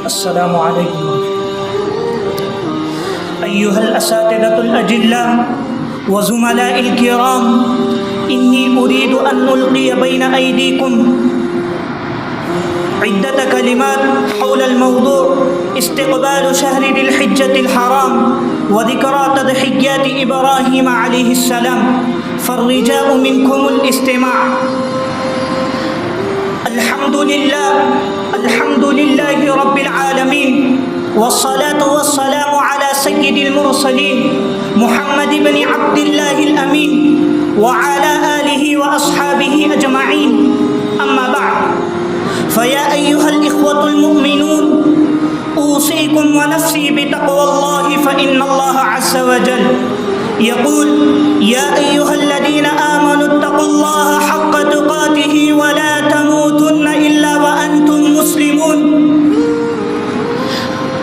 السلام عليكم أيها الأساتذة الأجلاء وزملاء الكرام، إني أريد أن ألقي بين أيديكم عدة كلمات حول الموضوع استقبال شهر ذي الحجة الحرام وذكرى تضحيات إبراهيم عليه السلام، فالرجاء منكم الاستماع. الحمد لله رب العالمين، والصلاة والسلام على سيد المرسلين محمد بن عبد الله الأمين وعلى آله وأصحابه أجمعين. أما بعد، فيا أيها الإخوة المؤمنون، أوصيكم ونفسي بتقوى الله، فإن الله عز وجل يقول: يا أيها الذين آمنوا اتقوا الله حق تقاته ولا تموتن إلا وأنتم مسلمون.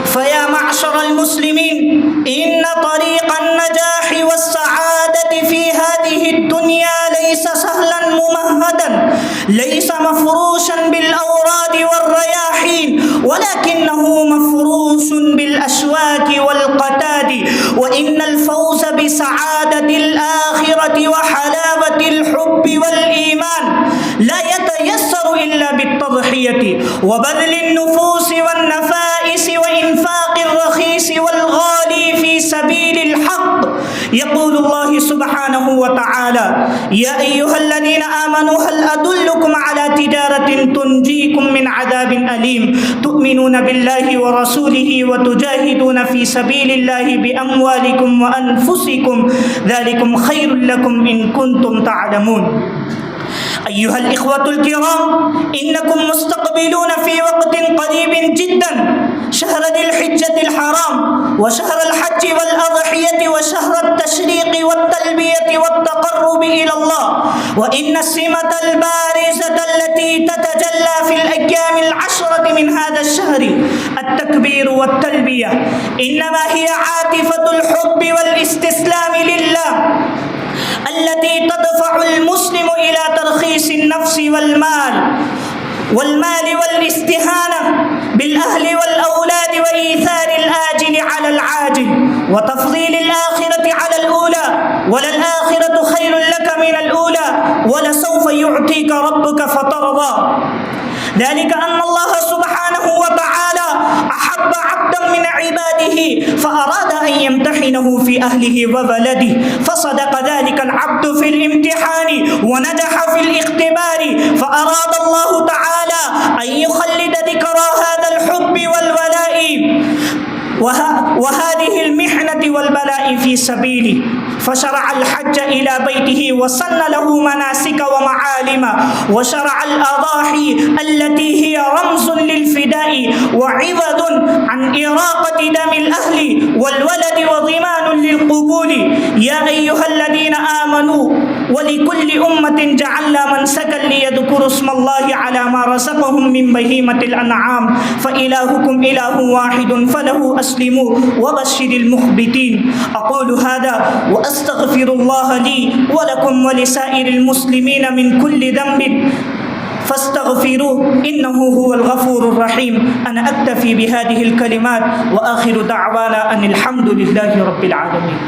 فيا معشر المسلمين، إن طريق النجاح والسعادة في هذه الدنيا ليس سهلا ممهدا، ليس مفروشا بالأوراد والرياحين، ولكنه مفروش بالأشواك والقتاد. وإن الفوز بسعادة الآخرة وحلاوة الحب والإيمان لا يتيسر إلا بالتضحية وبذل النفوس والنفائس وإنفاق الرخيص والغالي في سبيل الحق. يقول الله سبحانه وتعالى: يا أيها الذين آمنوا هل أدلكم على تجارة تنجيكم من عذاب أليم تؤمنون بالله ورسوله وتجاهدون في سبيل الله بأموالكم وأنفسكم ذلكم خير لكم إن كنتم تعلمون. أيها الإخوة الكرام، إنكم مستقبلون في وقت قريب جدا شهر ذي الحجة الحرام، وشهر الحج والأضحية، وشهر التشريق والتلبية والتقرب إلى الله. وإن السمة البارزة التي تتجلى في الأيام العشرة من هذا الشهر التكبير والتلبية، إنما هي عاطفة الحب والاستسلام لله التي تدفع المسلم إلى ترخيص النفس والمال والاستهانة بالأهل والأولاد، وإيثار الآجل على العاجل، وتفضيل الآخرة على الأولى. وللآخرة خير لك من الأولى، ولسوف يعطيك ربك فترضى. ذلك أن الله سبحانه وتعالى أحب عبدا من عباده فأراد أن يمتحنه في أهله وولده، فصدق ذلك العبد في الامتحان ونجح في الاختبار، فأراد الله تعالى أن يخلد ذكرى هذا الحب والولاء وهذه المحنة والبلاء في سبيله، فشرع الحج إلى بيته وسن له مناسك ومعالم، وشرع الأضاحي التي هي رمز للفداء وعوض عن إراقة دم الأهل والولد وضمان للقبول. يا أيها الذين آمنوا، ولكل أمة جعلنا منسكا ليذكروا اسم الله على ما رزقهم من بهيمة الأنعام، فإلهكم إله واحد فله أسلموا وبشر المخبتين. أقول هذا وأستغفر الله لي ولكم ولسائر المسلمين من كل ذنب فاستغفروه إنه هو الغفور الرحيم. أنا أكتفي بهذه الكلمات، وآخر دعوانا أن الحمد لله رب العالمين.